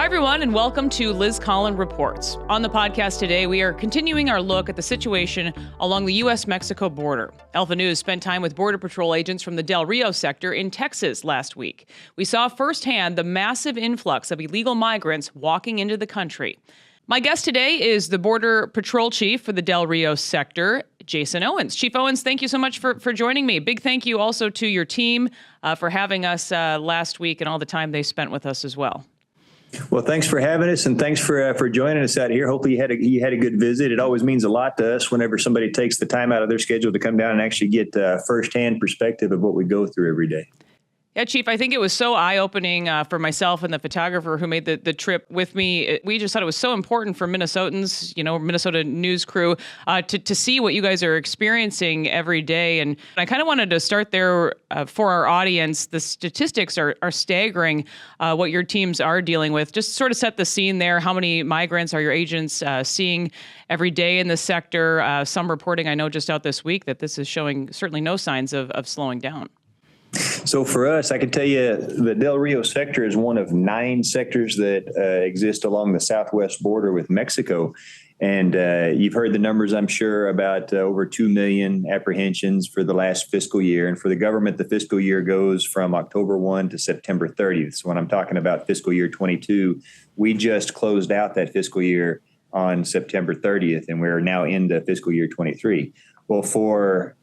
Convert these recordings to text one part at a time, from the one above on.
Hi, everyone, and welcome to Liz Collin Reports. On the podcast today, we are continuing our look at the situation along the U.S. Mexico border. Alpha News spent time with Border Patrol agents from the Del Rio sector in Texas last week. We saw firsthand the massive influx of illegal migrants walking into the country. My guest today is the Border Patrol Chief for the Del Rio sector, Jason Owens. Chief Owens, thank you so much for joining me. Big thank you also to your team for having us last week and all the time they spent with us as well. Well, thanks for having us, and thanks for joining us out here. Hopefully you had a good visit. It always means a lot to us whenever somebody takes the time out of their schedule to come down and actually get firsthand perspective of what we go through every day. Yeah, Chief, I think it was so eye-opening for myself and the photographer who made the trip with me. We just thought it was so important for Minnesotans, Minnesota news crew, to see what you guys are experiencing every day. And I kind of wanted to start there for our audience. The statistics are staggering, what your teams are dealing with. Just sort of set the scene there. How many migrants are your agents seeing every day in the sector? Some reporting, I know just out this week, that this is showing certainly no signs of slowing down. So for us, I can tell you the Del Rio sector is one of 9 sectors that exist along the southwest border with Mexico. And you've heard the numbers, I'm sure, about over 2 million apprehensions for the last fiscal year. And for the government, the fiscal year goes from October 1 to September 30th. So when I'm talking about fiscal year 22, we just closed out that fiscal year on September 30th, and we're now into fiscal year 23. Well, for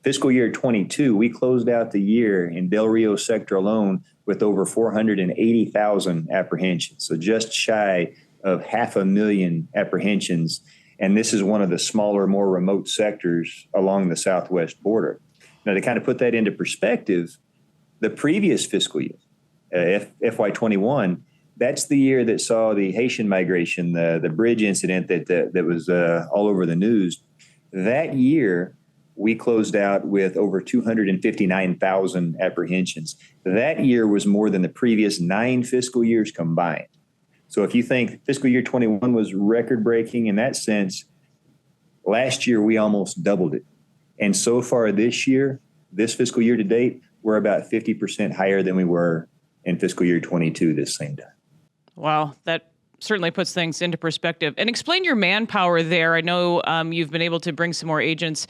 fiscal year 22, we closed out the year in Del Rio sector alone with over 480,000 apprehensions. So just shy of 500,000 apprehensions. And this is one of the smaller, more remote sectors along the southwest border. Now, to kind of put that into perspective, the previous fiscal year, FY21, that's the year that saw the Haitian migration, the bridge incident that was all over the news. That year, we closed out with over 259,000 apprehensions. That year was more than the previous 9 fiscal years combined. So if you think fiscal year 21 was record-breaking in that sense, last year we almost doubled it. And so far this year, this fiscal year to date, we're about 50% higher than we were in fiscal year 22 this same time. Wow, that certainly puts things into perspective. And explain your manpower there. I know you've been able to bring some more agents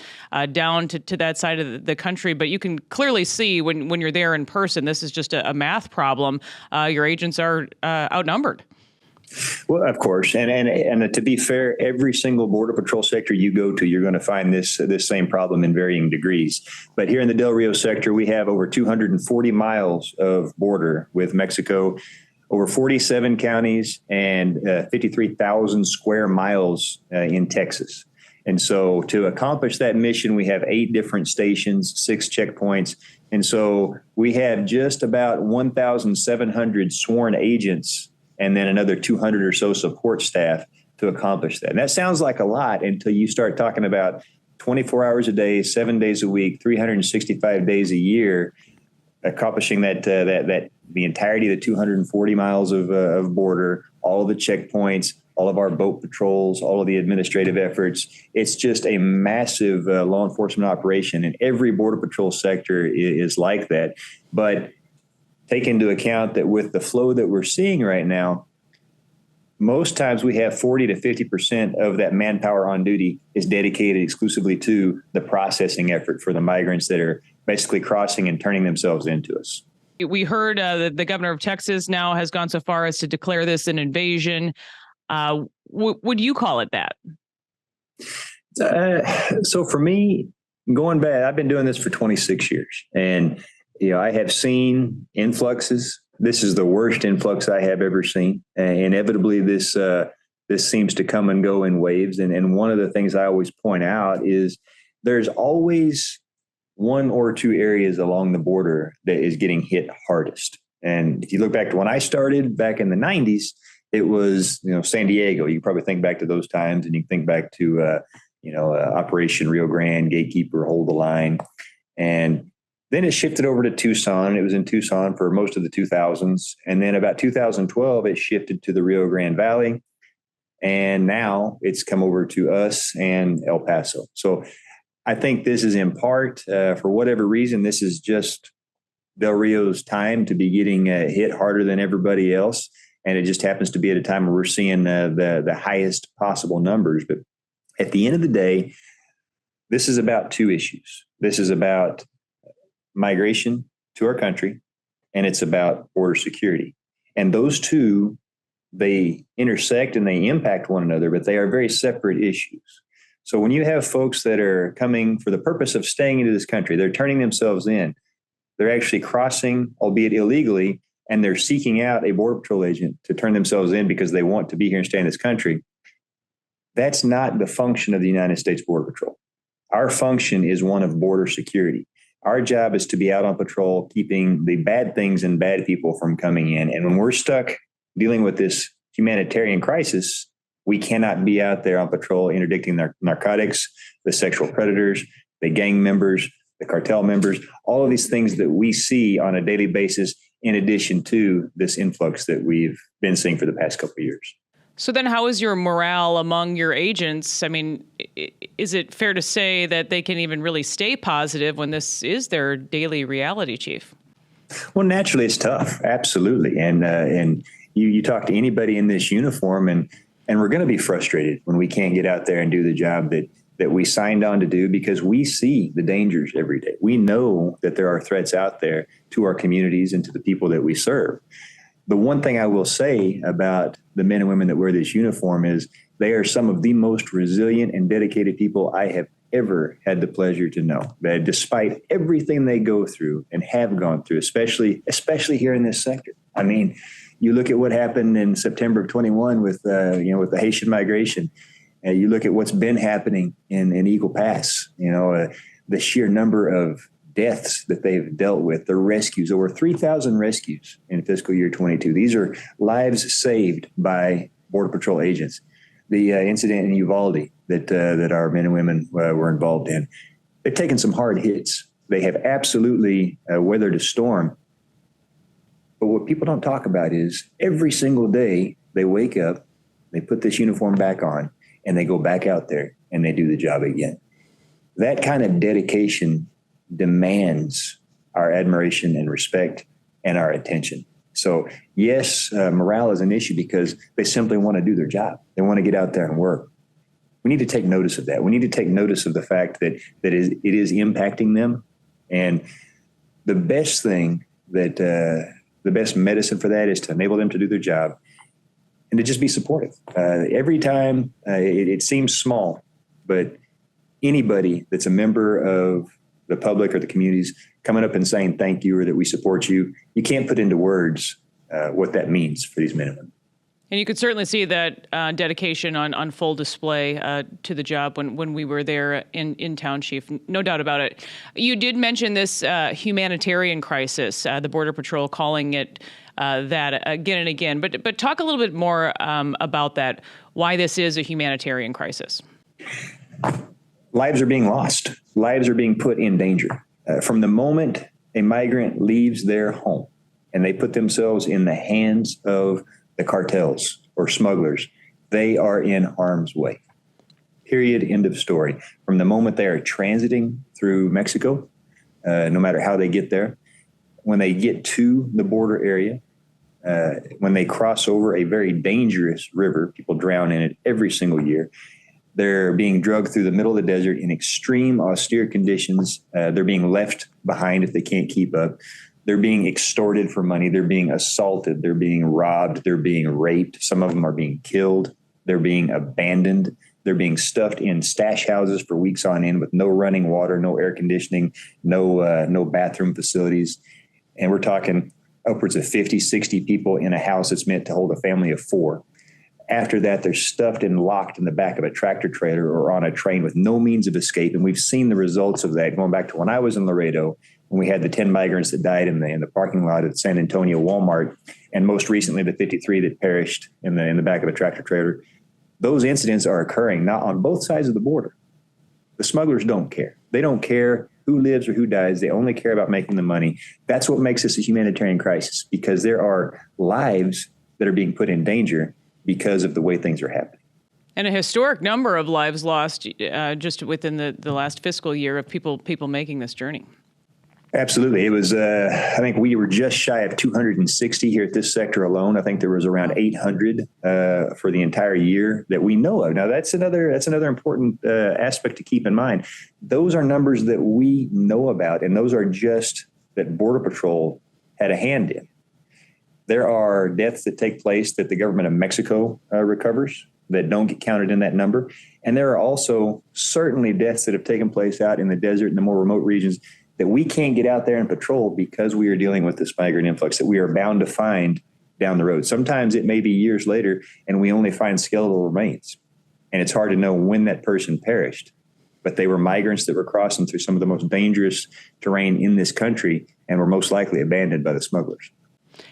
down to that side of the country, but you can clearly see when you're there in person, this is just a math problem. Your agents are outnumbered. Well, of course. And to be fair, every single Border Patrol sector you go to, you're going to find this same problem in varying degrees. But here in the Del Rio sector, we have over 240 miles of border with Mexico, over 47 counties, and 53,000 square miles in Texas. And so to accomplish that mission, we have 8 different stations, 6 checkpoints. And so we have just about 1,700 sworn agents and then another 200 or so support staff to accomplish that. And that sounds like a lot until you start talking about 24 hours a day, 7 days a week, 365 days a year, accomplishing that the entirety of the 240 miles of border, all of the checkpoints, all of our boat patrols, all of the administrative efforts. It's just a massive law enforcement operation, and every Border Patrol sector is like that. But take into account that with the flow that we're seeing right now, most times we have 40 to 50% of that manpower on duty is dedicated exclusively to the processing effort for the migrants that are basically crossing and turning themselves into us. We heard that the governor of Texas now has gone so far as to declare this an invasion. Would you call it that? So for me, going back, I've been doing this for 26 years, and I have seen influxes. This is the worst influx I have ever seen. Inevitably, this seems to come and go in waves. And one of the things I always point out is there's always 1 or 2 areas along the border that is getting hit hardest. And if you look back to when I started back in the 90s, it was, San Diego. You probably think back to those times, and you think back to, Operation Rio Grande, Gatekeeper, Hold the Line. And then it shifted over to Tucson. It was in Tucson for most of the 2000s. And then about 2012, it shifted to the Rio Grande Valley. And now it's come over to us and El Paso. So I think this is in part, for whatever reason, this is just Del Rio's time to be getting hit harder than everybody else. And it just happens to be at a time where we're seeing the highest possible numbers. But at the end of the day, this is about two issues. This is about migration to our country, and it's about border security. And those two, they intersect and they impact one another, but they are very separate issues. So when you have folks that are coming for the purpose of staying into this country, they're turning themselves in, they're actually crossing, albeit illegally, and they're seeking out a Border Patrol agent to turn themselves in because they want to be here and stay in this country. That's not the function of the United States Border Patrol. Our function is one of border security. Our job is to be out on patrol, keeping the bad things and bad people from coming in. And when we're stuck dealing with this humanitarian crisis, we cannot be out there on patrol interdicting narcotics, the sexual predators, the gang members, the cartel members, all of these things that we see on a daily basis, in addition to this influx that we've been seeing for the past couple of years. So then how is your morale among your agents? I mean, is it fair to say that they can even really stay positive when this is their daily reality, Chief? Well, naturally, it's tough. Absolutely. And you talk to anybody in this uniform, and we're going to be frustrated when we can't get out there and do the job that we signed on to do, because we see the dangers every day. We know that there are threats out there to our communities and to the people that we serve. The one thing I will say about the men and women that wear this uniform is they are some of the most resilient and dedicated people I have ever had the pleasure to know. That despite everything they go through and have gone through, especially here in this sector. I mean, you look at what happened in September of 21 with the Haitian migration. You look at what's been happening in Eagle Pass. The sheer number of deaths that they've dealt with, the rescues, over 3,000 rescues in fiscal year 22. These are lives saved by Border Patrol agents. The incident in Uvalde that our men and women were involved in, they've taken some hard hits. They have absolutely weathered a storm. But what people don't talk about is every single day they wake up, they put this uniform back on, and they go back out there and they do the job again. That kind of dedication demands our admiration and respect and our attention. So yes, morale is an issue because they simply want to do their job. They want to get out there and work. We need to take notice of that. We need to take notice of the fact that it is impacting them. And the best thing the best medicine for that is to enable them to do their job and to just be supportive. Every time it seems small, but anybody that's a member of the public or the communities coming up and saying thank you or that we support you, you can't put into words what that means for these men and women. And you could certainly see that dedication on full display to the job when we were there in town, Chief. No doubt about it. You did mention this humanitarian crisis, the Border Patrol calling it that again and again. But talk a little bit more about that, why this is a humanitarian crisis. Lives are being lost. Lives are being put in danger. From the moment a migrant leaves their home and they put themselves in the hands of the cartels or smugglers, they are in harm's way. Period. End of story. From the moment they are transiting through Mexico, no matter how they get there, when they get to the border area, when they cross over a very dangerous river, people drown in it every single year. They're being drugged through the middle of the desert in extreme austere conditions. They're being left behind if they can't keep up. They're being extorted for money. They're being assaulted. They're being robbed. They're being raped. Some of them are being killed. They're being abandoned. They're being stuffed in stash houses for weeks on end with no running water, no air conditioning, no bathroom facilities. And we're talking upwards of 50, 60 people in a house that's meant to hold a family of 4. After that, they're stuffed and locked in the back of a tractor trailer or on a train with no means of escape. And we've seen the results of that going back to when I was in Laredo, when we had the 10 migrants that died in the parking lot at San Antonio Walmart, and most recently the 53 that perished in the back of a tractor trailer. Those incidents are occurring now on both sides of the border. The smugglers don't care. They don't care who lives or who dies. They only care about making the money. That's what makes this a humanitarian crisis, because there are lives that are being put in danger because of the way things are happening. And a historic number of lives lost just within the last fiscal year of people making this journey. Absolutely. It was, I think we were just shy of 260 here at this sector alone. I think there was around 800 for the entire year that we know of. Now, that's another important aspect to keep in mind. Those are numbers that we know about, and those are just that Border Patrol had a hand in. There are deaths that take place that the government of Mexico recovers that don't get counted in that number. And there are also certainly deaths that have taken place out in the desert and the more remote regions that we can't get out there and patrol because we are dealing with this migrant influx that we are bound to find down the road. Sometimes it may be years later and we only find skeletal remains. And it's hard to know when that person perished. But they were migrants that were crossing through some of the most dangerous terrain in this country and were most likely abandoned by the smugglers.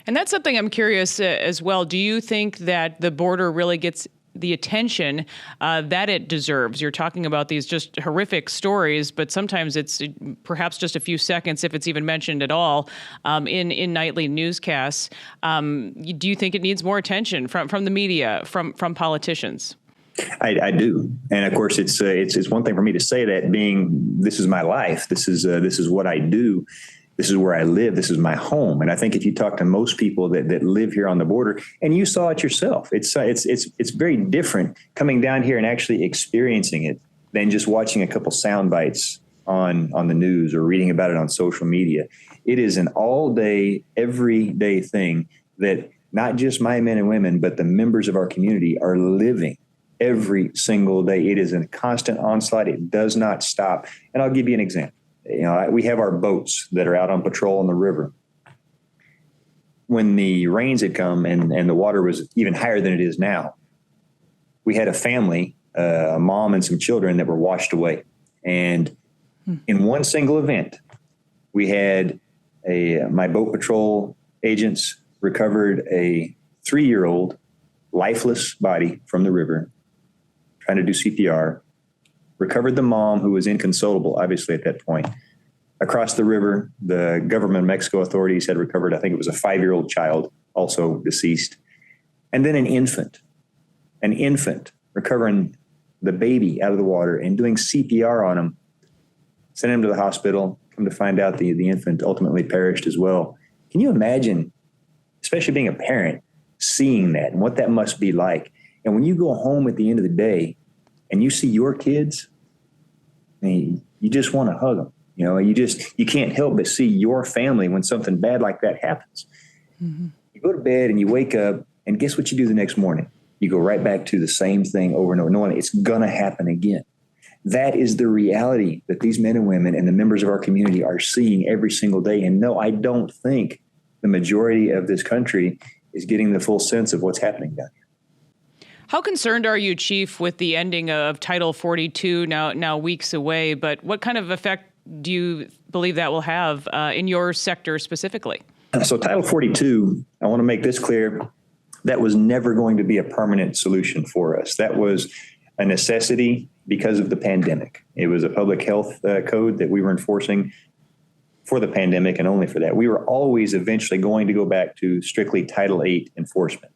And that's something I'm curious as well. Do you think that the border really gets the attention that it deserves? You're talking about these just horrific stories, but sometimes it's perhaps just a few seconds, if it's even mentioned at all, in nightly newscasts. Do you think it needs more attention from the media, from politicians? I do, and of course, it's one thing for me to say that, being this is my life, this is what I do. This is where I live. This is my home. And I think if you talk to most people that live here on the border, and you saw it yourself, it's very different coming down here and actually experiencing it than just watching a couple sound bites on the news or reading about it on social media. It is an all day, everyday thing that not just my men and women, but the members of our community are living every single day. It is a constant onslaught. It does not stop. And I'll give you an example. We have our boats that are out on patrol on the river. When the rains had come and the water was even higher than it is now, we had a family, a mom and some children that were washed away. And in one single event, we had my boat patrol agents recovered a 3-year-old lifeless body from the river, trying to do CPR. Recovered the mom, who was inconsolable, obviously, at that point. Across the river, the government of Mexico authorities had recovered, I think it was a 5-year-old child, also deceased. And then an infant, recovering the baby out of the water and doing CPR on him, sent him to the hospital, come to find out the infant ultimately perished as well. Can you imagine, especially being a parent, seeing that and what that must be like? And when you go home at the end of the day, and you see your kids, you just want to hug them. You can't help but see your family when something bad like that happens. Mm-hmm. You go to bed and you wake up, and guess what you do the next morning? You go right back to the same thing over and over, knowing it's going to happen again. That is the reality that these men and women and the members of our community are seeing every single day. And no, I don't think the majority of this country is getting the full sense of what's happening down here. How concerned are you, Chief, with the ending of Title 42 now weeks away? But what kind of effect do you believe that will have in your sector specifically? So Title 42, I want to make this clear, that was never going to be a permanent solution for us. That was a necessity because of the pandemic. It was a public health code that we were enforcing for the pandemic and only for that. We were always eventually going to go back to strictly Title 8 enforcement.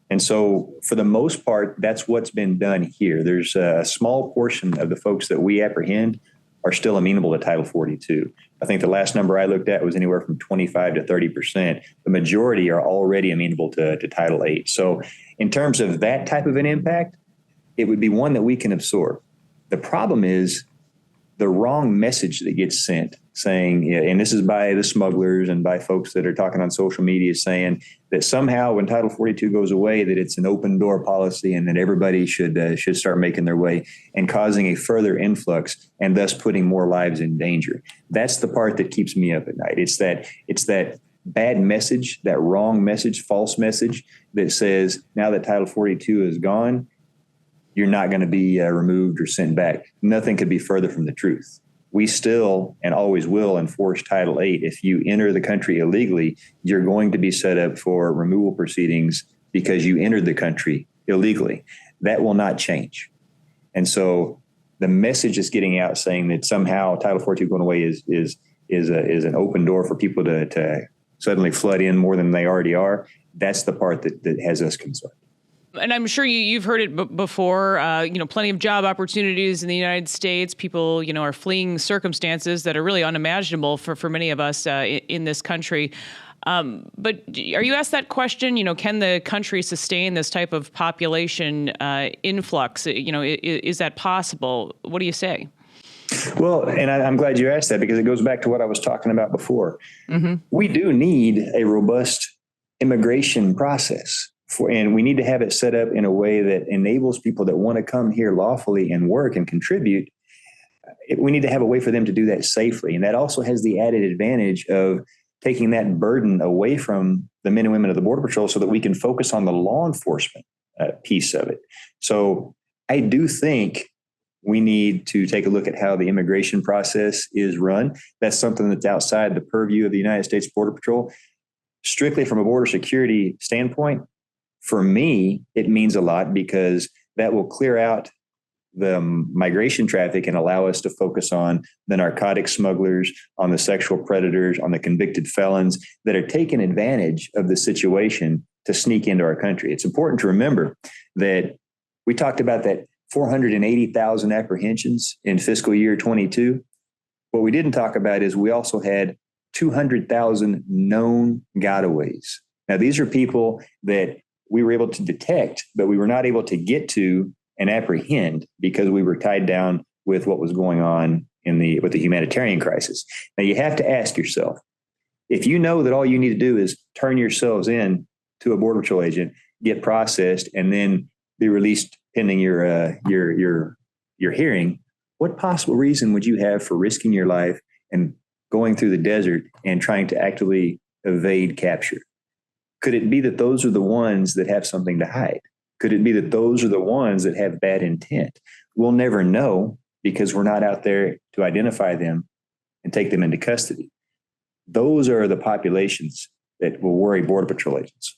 And so for the most part, that's what's been done here. There's a small portion of the folks that we apprehend are still amenable to Title 42. I think the last number I looked at was anywhere from 25 to 30%. The majority are already amenable to Title 8. So in terms of that type of an impact, it would be one that we can absorb. The problem is the wrong message that gets sent saying, and this is by the smugglers and by folks that are talking on social media, saying that somehow when Title 42 goes away, that it's an open door policy and that everybody should start making their way, and causing a further influx and thus putting more lives in danger. That's the part that keeps me up at night. It's that bad message, that wrong message, false message that says now that Title 42 is gone, you're not going to be removed or sent back. Nothing could be further from the truth. We still and always will enforce Title 8. If you enter the country illegally, you're going to be set up for removal proceedings because you entered the country illegally. That will not change. And so the message is getting out saying that somehow Title 42 going away is an open door for people to suddenly flood in more than they already are. That's the part that has us concerned. And I'm sure you've heard it before, plenty of job opportunities in the United States. People, are fleeing circumstances that are really unimaginable for many of us in this country. But are you asked that question? Can the country sustain this type of population influx? Is that possible? What do you say? Well, and I'm glad you asked that because it goes back to what I was talking about before. Mm-hmm. We do need a robust immigration process. And we need to have it set up in a way that enables people that want to come here lawfully and work and contribute. We need to have a way for them to do that safely. And that also has the added advantage of taking that burden away from the men and women of the Border Patrol so that we can focus on the law enforcement piece of it. So I do think we need to take a look at how the immigration process is run. That's something that's outside the purview of the United States Border Patrol. Strictly from a border security standpoint, for me, it means a lot because that will clear out the migration traffic and allow us to focus on the narcotic smugglers, on the sexual predators, on the convicted felons that are taking advantage of the situation to sneak into our country. It's important to remember that we talked about that 480,000 apprehensions in fiscal year 22. What we didn't talk about is we also had 200,000 known gotaways. Now, these are people that we were able to detect, but we were not able to get to and apprehend because we were tied down with what was going on with the humanitarian crisis. Now, you have to ask yourself, if you know that all you need to do is turn yourselves in to a Border Patrol agent, get processed, and then be released pending your hearing, what possible reason would you have for risking your life and going through the desert and trying to actively evade capture? Could it be that those are the ones that have something to hide? Could it be that those are the ones that have bad intent? We'll never know because we're not out there to identify them and take them into custody. Those are the populations that will worry Border Patrol agents.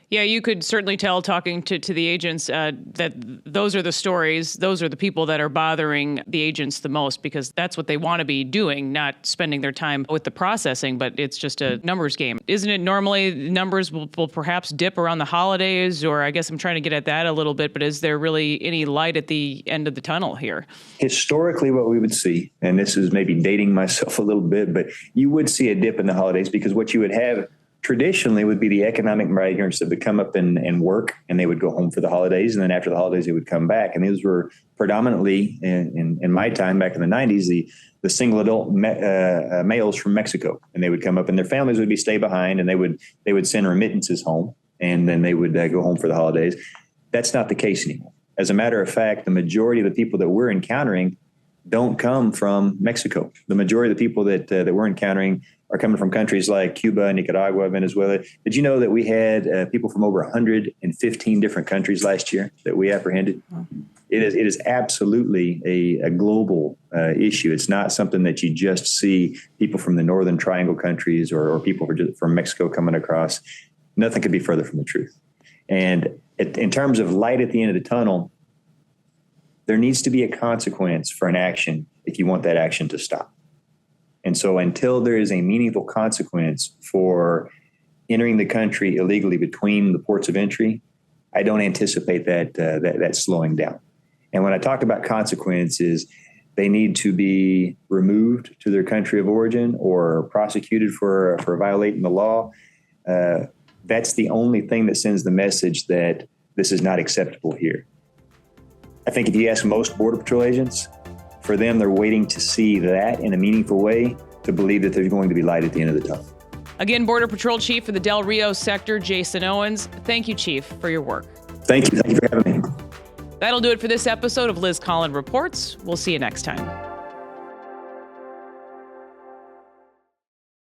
Yeah, you could certainly tell talking to the agents that those are the stories, those are the people that are bothering the agents the most because that's what they want to be doing, not spending their time with the processing, but it's just a numbers game. Isn't it normally numbers will perhaps dip around the holidays, or I guess I'm trying to get at that a little bit, but is there really any light at the end of the tunnel here? Historically, what we would see, and this is maybe dating myself a little bit, but you would see a dip in the holidays because what you would have traditionally would be the economic migrants that would come up and work, and they would go home for the holidays. And then after the holidays, they would come back. And these were predominantly, in my time back in the 90s, the single adult males from Mexico. And they would come up and their families would be stay behind, and they would send remittances home, and then they would go home for the holidays. That's not the case anymore. As a matter of fact, the majority of the people that we're encountering don't come from Mexico. The majority of the people that we're encountering are coming from countries like Cuba, Nicaragua, Venezuela. Did you know that we had people from over 115 different countries last year that we apprehended? It is absolutely a global issue. It's not something that you just see people from the Northern Triangle countries or people from Mexico coming across. Nothing could be further from the truth. And in terms of light at the end of the tunnel, there needs to be a consequence for an action if you want that action to stop. And so until there is a meaningful consequence for entering the country illegally between the ports of entry, I don't anticipate that slowing down. And when I talk about consequences, they need to be removed to their country of origin or prosecuted for violating the law. That's the only thing that sends the message that this is not acceptable here. I think if you ask most Border Patrol agents, for them, they're waiting to see that in a meaningful way to believe that there's going to be light at the end of the tunnel. Again, Border Patrol Chief for the Del Rio sector, Jason Owens. Thank you, Chief, for your work. Thank you. Thank you for having me. That'll do it for this episode of Liz Collin Reports. We'll see you next time.